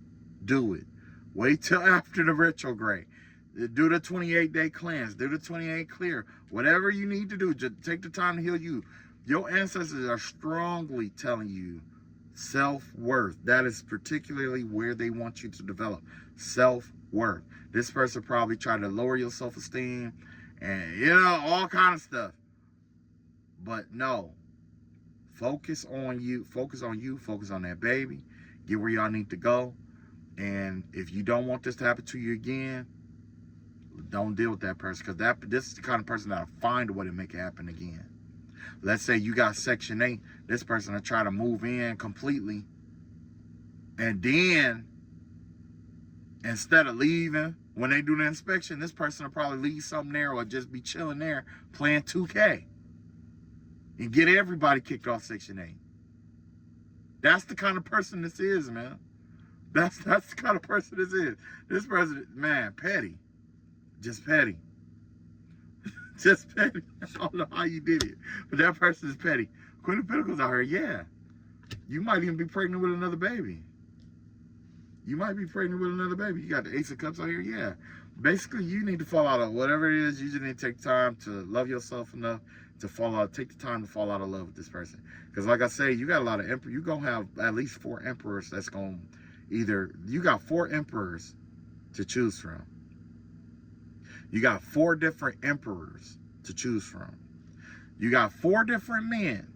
do it. Wait till after the retrograde. Do the 28-day cleanse. Do the 28 clear. Whatever you need to do, just take the time to heal you. Your ancestors are strongly telling you self-worth. That is particularly where they want you to develop self-worth. This person probably tried to lower your self-esteem and, you know, all kind of stuff. But no, focus on you, focus on that baby, get where y'all need to go. And if you don't want this to happen to you again, don't deal with that person, because this is the kind of person that'll find a way to make it happen again. Let's say you got Section 8, this person will try to move in completely, and then instead of leaving, when they do the inspection, this person will probably leave something there or just be chilling there playing 2K. And get everybody kicked off Section 8. That's the kind of person this is, man. That's the kind of person this is. This person, man, petty. Just petty. Just petty. I don't know how you did it. But that person is petty. Queen of Pentacles out here, yeah. You might even be pregnant with another baby. You might be pregnant with another baby. You got the Ace of Cups out here, yeah. Basically, you need to fall out of whatever it is. You just need to take time to love yourself enough to fall out. Take the time to fall out of love with this person. Because like I say, you got a lot of emperors. You're going to have at least 4 emperors that's going to either... You got 4 emperors to choose from. You got 4 different emperors to choose from. You got 4 different men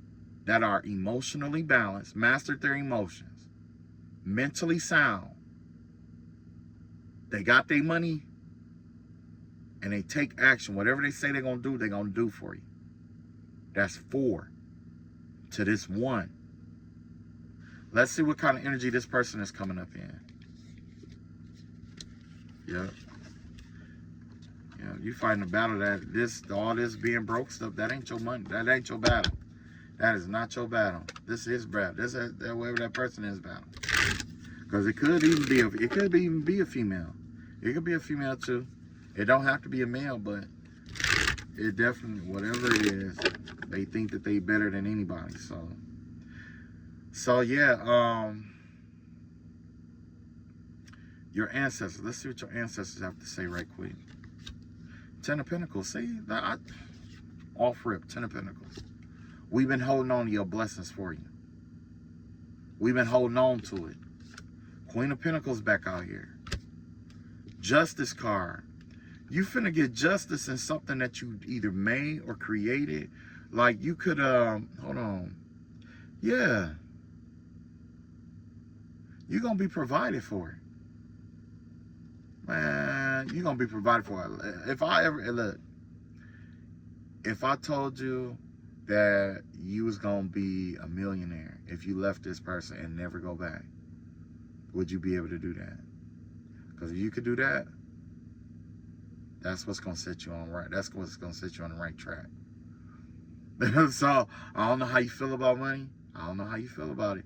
that are emotionally balanced, mastered their emotions, mentally sound. They got their money and they take action. Whatever they say they're going to do, they're going to do for you. That's 4 to this 1. Let's see what kind of energy this person is coming up in. Yep. Yeah, you fighting a battle that all this being broke stuff, that ain't your money. That ain't your battle. That is not your battle. This is battle. This is whoever that person is battle. Because it could even be a female. It could be a female too. It don't have to be a male, but it definitely, whatever it is, they think that they better than anybody. So yeah, your ancestors. Let's see what your ancestors have to say right quick. Ten of Pentacles. See, off rip. 10 of Pentacles. We've been holding on to your blessings for you. We've been holding on to it. Queen of Pentacles back out here. Justice card. You finna get justice in something that you either made or created. Like you could, hold on. Yeah. You're gonna be provided for. Man, you're gonna be provided for. If I told you that you was gonna be a millionaire if you left this person and never go back, would you be able to do that? Because if you could do that, that's what's gonna set you on right. That's what's gonna set you on the right track. So I don't know how you feel about money. I don't know how you feel about it,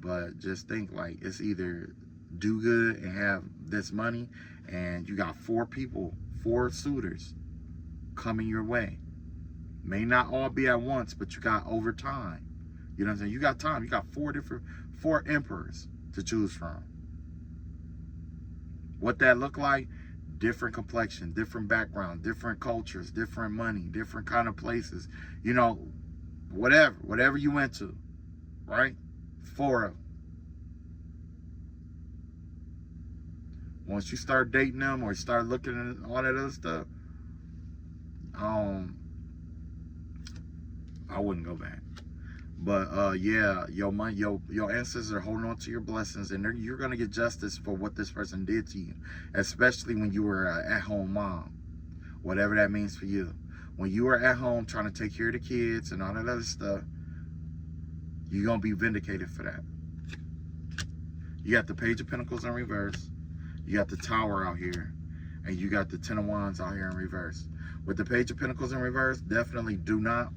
but just think like it's either do good and have this money, and you got 4 suitors coming your way. May not all be at once, but you got over time. You know what I'm saying? You got time. You got 4 emperors to choose from. What that look like? Different complexion, different background, different cultures, different money, different kind of places. You know, whatever you went to, right? 4 of them. Once you start dating them or start looking at all that other stuff, I wouldn't go back. But yeah, your ancestors are holding on to your blessings, and you're gonna get justice for what this person did to you, especially when you were at-home mom, whatever that means for you. When you were at home trying to take care of the kids and all that other stuff, you're gonna be vindicated for that. You got the Page of Pentacles in reverse. You got the Tower out here, and you got the 10 of Wands out here in reverse. With the Page of Pentacles in reverse, definitely do not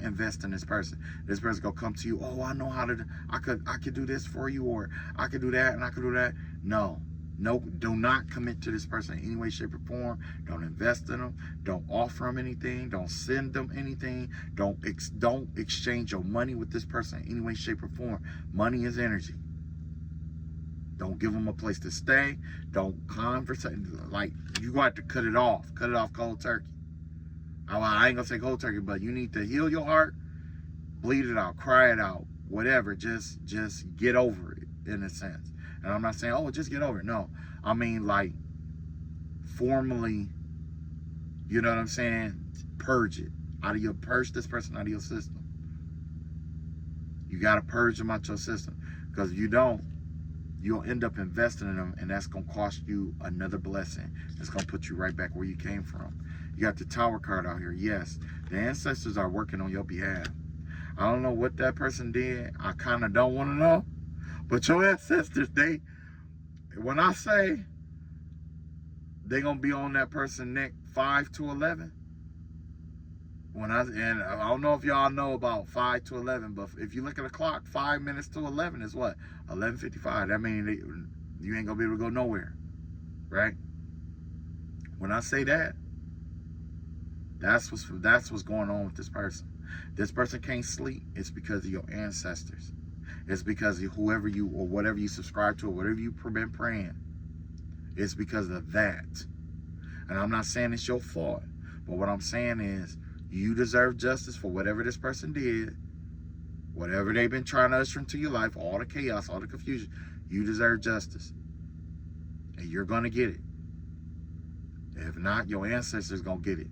invest in this person. This person gonna come to you, oh, I know how to, I could do this for you, or I could do that and I could do that. No, do not commit to this person in any way, shape, or form. Don't invest in them. Don't offer them anything. Don't send them anything. Don't exchange your money with this person in any way, shape, or form. Money is energy. Don't give them a place to stay. Don't converse. Like, you got to cut it off. Cut it off cold turkey. I ain't gonna say cold turkey, but you need to heal your heart, bleed it out, cry it out, whatever. Just get over it, in a sense. And I'm not saying, oh, just get over it. No, I mean, like, formally, you know what I'm saying? Purge it. Purge this person out of your system. You gotta purge them out your system. Because if you don't, you'll end up investing in them, and that's gonna cost you another blessing. It's gonna put you right back where you came from. You got the Tower card out here. Yes, the ancestors are working on your behalf. I don't know what that person did. I kind of don't want to know. But your ancestors, when I say they're going to be on that person's neck 5 to 11, and I don't know if y'all know about 5 to 11, but if you look at the clock, 5 minutes to 11 is what? 11:55. That means you ain't going to be able to go nowhere, right? When I say that, that's what's going on with this person. This person can't sleep. It's because of your ancestors. It's because of whoever you or whatever you subscribe to or whatever you've been praying. It's because of that. And I'm not saying it's your fault, but what I'm saying is you deserve justice for whatever this person did, whatever they've been trying to usher into your life, all the chaos, all the confusion. You deserve justice, and you're gonna get it. If not, your ancestors gonna get it.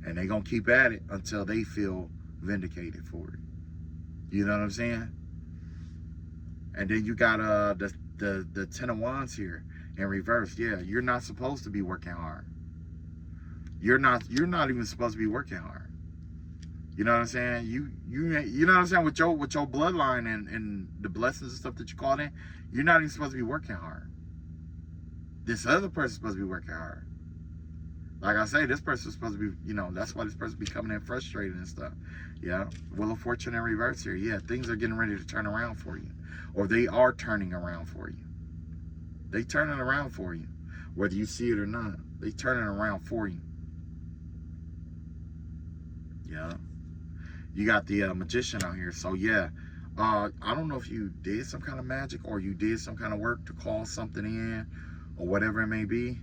And they're going to keep at it until they feel vindicated for it. You know what I'm saying? And then you got the 10 of Wands here in reverse. Yeah, you're not supposed to be working hard. You're not even supposed to be working hard. You know what I'm saying? You know what I'm saying? With your bloodline and the blessings and stuff that you called in, you're not even supposed to be working hard. This other person's supposed to be working hard. Like I say, this person's supposed to be, you know, that's why this person be coming in frustrated and stuff. Yeah. Wheel of Fortune in reverse here. Yeah, things are getting ready to turn around for you. Or they are turning around for you. They turning around for you. Whether you see it or not, they turning around for you. Yeah. You got the magician out here. So yeah, I don't know if you did some kind of magic or you did some kind of work to call something in or whatever it may be,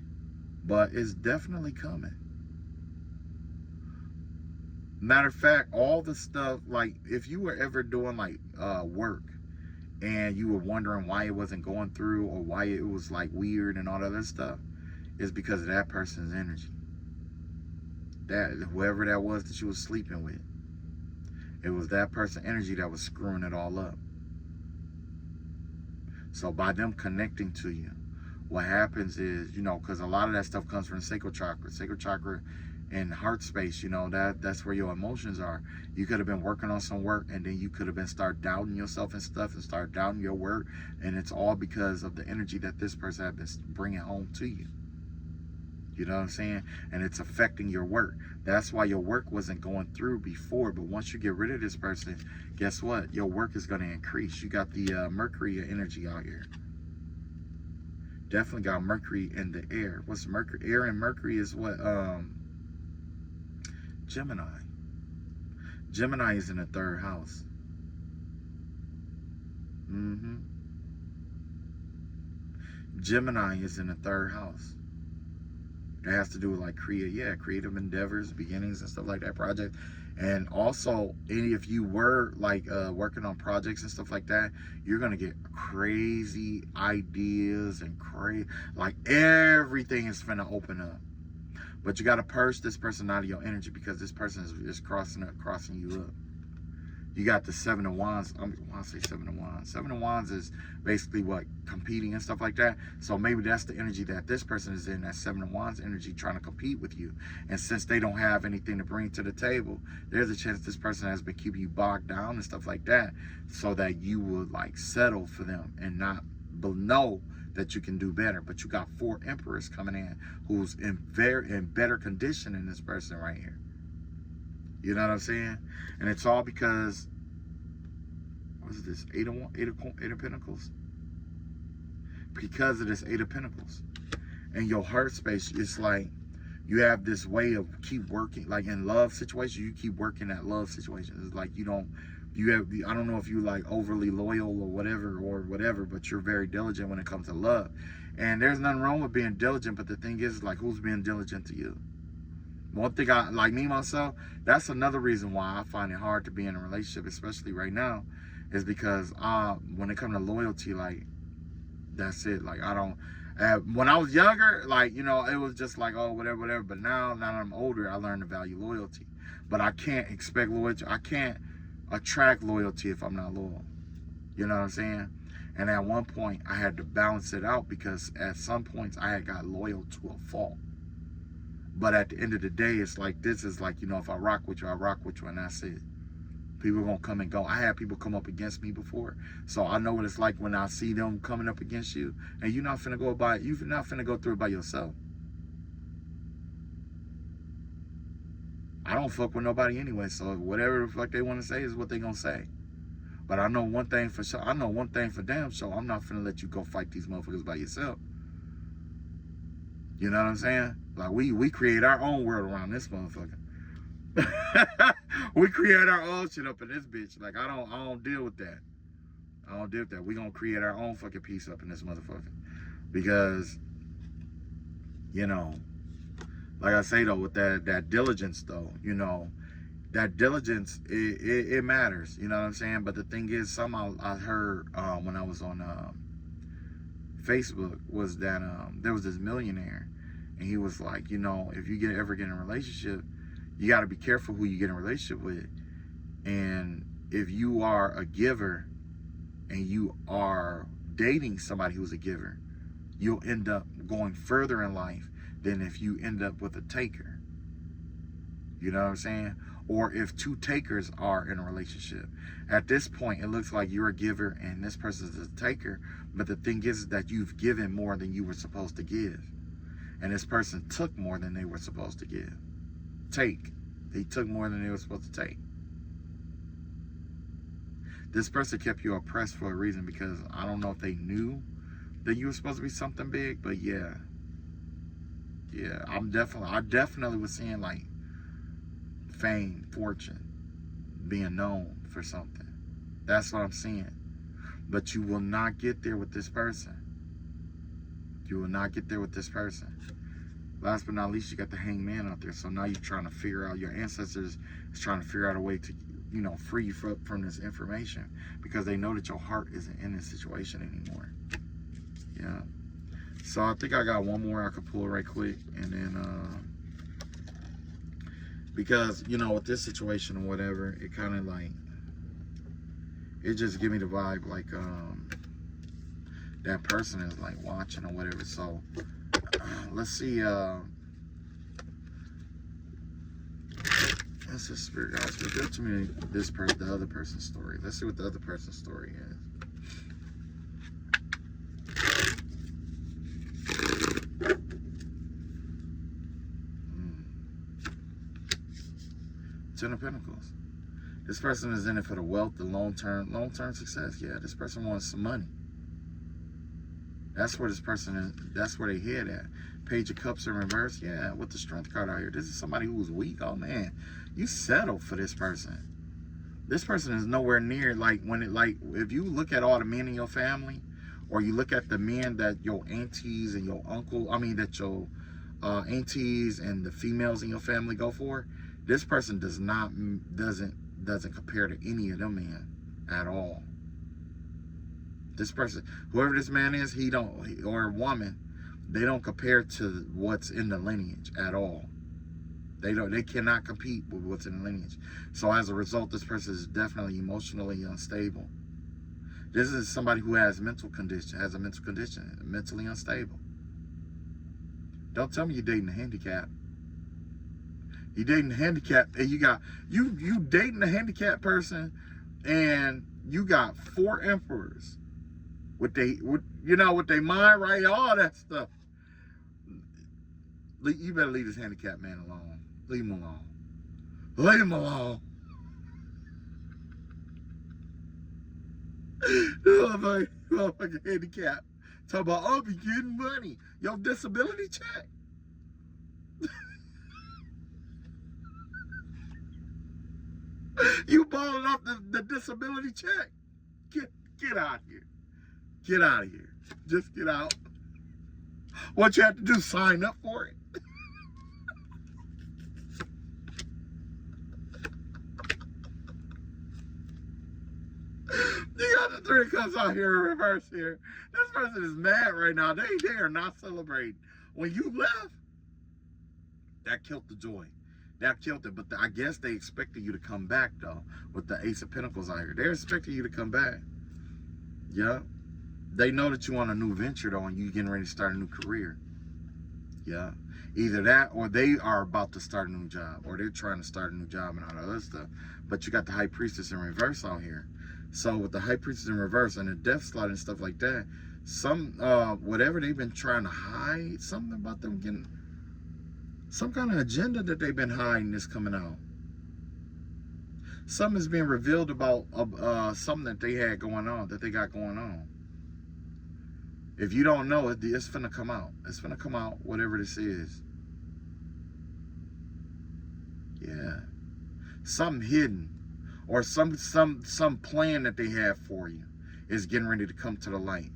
but it's definitely coming. Matter of fact, all the stuff, like if you were ever doing like work and you were wondering why it wasn't going through or why it was like weird and all that other stuff, it's because of that person's energy. That whoever that was that you was sleeping with, it was that person's energy that was screwing it all up. So by them connecting to you, what happens is, you know, because a lot of that stuff comes from the sacral chakra and heart space, you know, that's where your emotions are. You could have been working on some work and then you could have been start doubting yourself and stuff and start doubting your work, and it's all because of the energy that this person has been bringing home to you. You know what I'm saying? And it's affecting your work. That's why your work wasn't going through before. But once you get rid of this person, guess what? Your work is going to increase. You got the Mercury energy out here. Definitely got Mercury in the air. What's Mercury? Air and Mercury is what? Gemini. Gemini is in the 3rd house. Gemini is in the 3rd house. It has to do with like creative endeavors, beginnings and stuff like that, project. And also, if you were like working on projects and stuff like that, you're gonna get crazy ideas and like everything is finna open up. But you gotta purge this person out of your energy because this person is crossing you up. You got the 7 of Wands. I want to say 7 of Wands. 7 of Wands is basically what? Competing and stuff like that. So maybe that's the energy that this person is in, that 7 of Wands energy, trying to compete with you. And since they don't have anything to bring to the table, there's a chance this person has been keeping you bogged down and stuff like that, so that you would like settle for them and not know that you can do better. But you got 4 emperors coming in who's in better condition than this person right here. You know what I'm saying? And it's all because, what is this? Eight of Pentacles. Because of this 8 of Pentacles. And your heart space, it's like you have this way of keep working. Like in love situations, you keep working at love situations. It's like I don't know if you like overly loyal or whatever, but you're very diligent when it comes to love. And there's nothing wrong with being diligent, but the thing is like, who's being diligent to you? One thing like me, myself, that's another reason why I find it hard to be in a relationship, especially right now, is because when it comes to loyalty, like, that's it. Like, I don't, when I was younger, like, you know, it was just like, oh, whatever. But now that I'm older, I learned to value loyalty. But I can't expect loyalty. I can't attract loyalty if I'm not loyal. You know what I'm saying? And at one point, I had to balance it out because at some points, I had got loyal to a fault. But at the end of the day, it's like, this is like, you know, if I rock with you, I rock with you, and that's it. People are going to come and go. I had people come up against me before. So I know what it's like when I see them coming up against you, and you're not finna go through it by yourself. I don't fuck with nobody anyway, so whatever the fuck they want to say is what they going to say. But I know one thing for sure. I know one thing for damn sure. I'm not finna let you go fight these motherfuckers by yourself. You know what I'm saying? Like, we create our own world around this motherfucker. We create our own shit up in this bitch. Like, I don't deal with that. I don't deal with that. We gonna create our own fucking piece up in this motherfucker. Because, you know, like I say though, with that diligence though, you know, that diligence, it matters. You know what I'm saying? But the thing is, something I heard when I was on Facebook was that there was this millionaire, and he was like, you know, if you ever get in a relationship, you got to be careful who you get in a relationship with. And if you are a giver and you are dating somebody who's a giver, you'll end up going further in life than if you end up with a taker. You know what I'm saying? or if two takers are in a relationship. At this point, it looks like you're a giver and this person is a taker, but the thing is that you've given more than you were supposed to give. And this person took more than they were supposed to give. Take. They took more than they were supposed to take. This person kept you oppressed for a reason, because I don't know if they knew that you were supposed to be something big, but yeah. Yeah, I definitely was seeing like fame, fortune, being known for something. That's what I'm seeing. But you will not get there with this person. You will not get there with this person. Last but not least, you got the hangman out there. So now you're trying to figure out, your ancestors is trying to figure out a way to, you know, free you from this information, because they know that your heart isn't in this situation anymore. Yeah. So I think I got one more I could pull right quick, and then because, you know, with this situation or whatever, it kind of like, it just give me the vibe like that person is like watching or whatever. So let's see, let's just spirit guys, give to me the other person's story. Let's see what the other person's story is. Ten of Pentacles. This person is in it for the wealth, the long-term success. Yeah, this person wants some money. That's where this person is. That's where they head at. Page of Cups in reverse. Yeah, with the Strength card out here. This is somebody who's weak. Oh man, you settle for this person. This person is nowhere near like if you look at all the men in your family, or you look at the men that your aunties and your uncle, that your aunties and the females in your family go for. This person doesn't compare to any of them men at all. This person, whoever this man is, or woman, they don't compare to what's in the lineage at all. They cannot compete with what's in the lineage. So as a result, this person is definitely emotionally unstable. This is somebody who has a mental condition, mentally unstable. Don't tell me you're dating a handicap. You dating a handicap, and you dating a handicapped person, and you got 4 emperors with their mind right, all that stuff. You better leave this handicapped man alone. Leave him alone. Leave him alone. Motherfucking handicap. Talk about, I'll be getting money. Your disability check. You balling off the disability check. Get out of here. Get out of here. Just get out. What you have to do, sign up for it. You got the 3 of Cups out here in reverse here. This person is mad right now. They are not celebrating. When you left, that killed the joy. That killed it. But I guess they expected you to come back, though, with the Ace of Pentacles out here. They're expecting you to come back. Yeah. They know that you on a new venture, though, and you getting ready to start a new career. Yeah. Either that, or they are about to start a new job, or they're trying to start a new job and all that other stuff. But you got the High Priestess in reverse out here. So with the High Priestess in reverse and the Death slot and stuff like that, whatever they've been trying to hide, something about them getting some kind of agenda that they've been hiding is coming out. Something is being revealed about something that they had going on, that they got going on. If you don't know it, it's finna come out. It's finna come out, whatever this is. Yeah. Something hidden, or some plan that they have for you is getting ready to come to the light.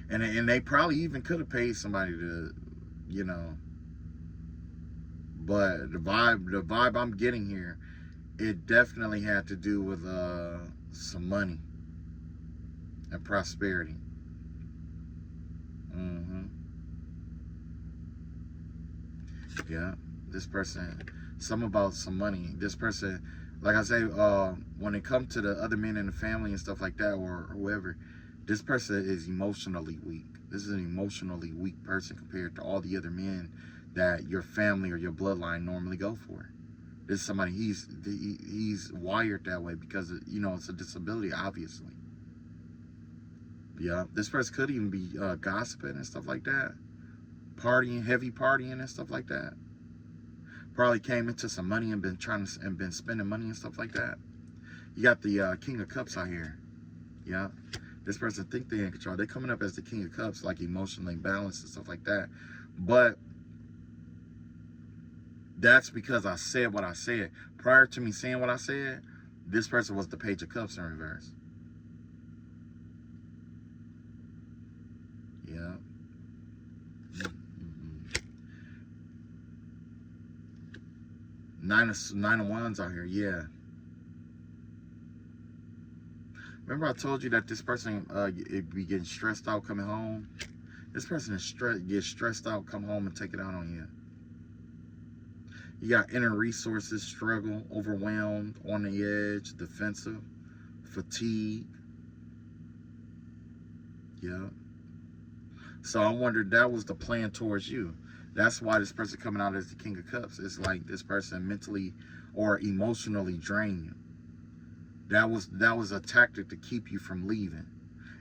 And they probably even could have paid somebody to, but the vibe I'm getting here, it definitely had to do with some money and prosperity. Yeah, this person, something about some money. This person, like I say, when it comes to the other men in the family and stuff like that, or whoever, this person is emotionally weak. This is an emotionally weak person compared to all the other men that your family or your bloodline normally go for. This is somebody, he's wired that way because, you know, it's a disability, obviously. Yeah, this person could even be gossiping and stuff like that. Partying, heavy partying and stuff like that. Probably came into some money and been spending money and stuff like that. You got the King of Cups out here. Yeah. This person think they're in control. They're coming up as the King of Cups, like emotionally balanced and stuff like that. But that's because I said what I said. Prior to me saying what I said, this person was the Page of Cups in reverse. Yeah. Nine of Wands out here, yeah. Remember I told you that this person be getting stressed out coming home? This person gets stressed out, come home and take it out on you. You got inner resources, struggle, overwhelmed, on the edge, defensive, fatigue. Yeah. So I wondered, that was the plan towards you. That's why this person coming out as the King of Cups. It's like this person mentally or emotionally drained you. That was a tactic to keep you from leaving.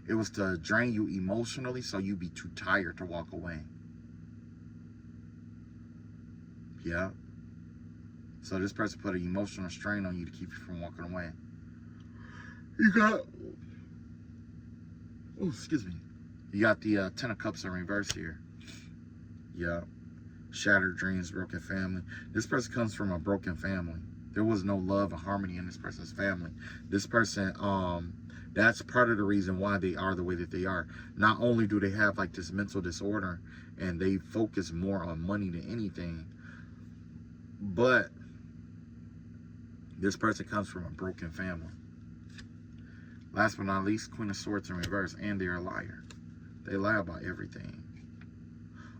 It was to drain you emotionally so you'd be too tired to walk away. Yeah. So this person put an emotional strain on you to keep you from walking away. You got, oh, excuse me. You got the Ten of Cups in reverse here. Yeah. Shattered dreams, broken family. This person comes from a broken family. There was no love and harmony in this person's family. This person, that's part of the reason why they are the way that they are. Not only do they have like this mental disorder and they focus more on money than anything, but this person comes from a broken family. Last but not least, Queen of Swords in reverse, and they're a liar. They lie about everything.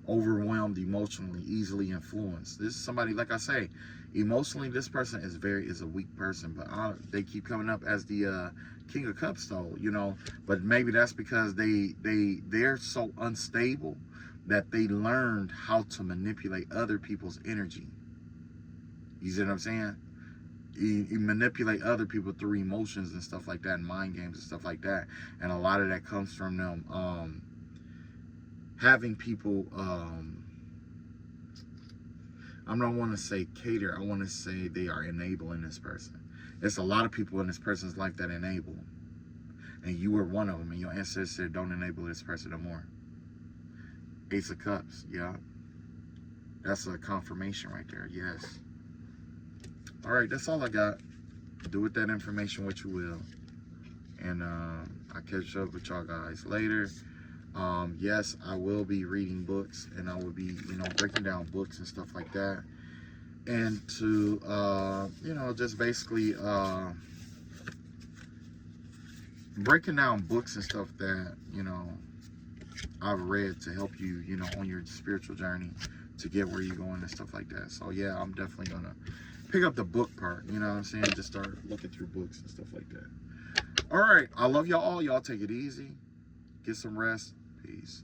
Overwhelmed emotionally, easily influenced. This is somebody, like I say, emotionally, this person is a weak person, but they keep coming up as the King of Cups, though, you know. But maybe that's because they're so unstable that they learned how to manipulate other people's energy. You see what I'm saying? You manipulate other people through emotions and stuff like that, and mind games and stuff like that. And a lot of that comes from them having people, I don't want to say cater, I want to say they are enabling this person. There's a lot of people in this person's life that enable them. And you were one of them, and your ancestors said, don't enable this person no more. Ace of Cups, yeah. That's a confirmation right there, yes. All right, that's all I got. Do with that information what you will. And I'll catch up with y'all guys later. Yes, I will be reading books, and I will be, you know, breaking down books and stuff like that. And to, you know, just basically breaking down books and stuff that, you know, I've read to help you, you know, on your spiritual journey to get where you're going and stuff like that. So, yeah, I'm definitely going to pick up the book part, you know what I'm saying? Just start looking through books and stuff like that. All right, I love y'all all. Y'all take it easy. Get some rest. Peace.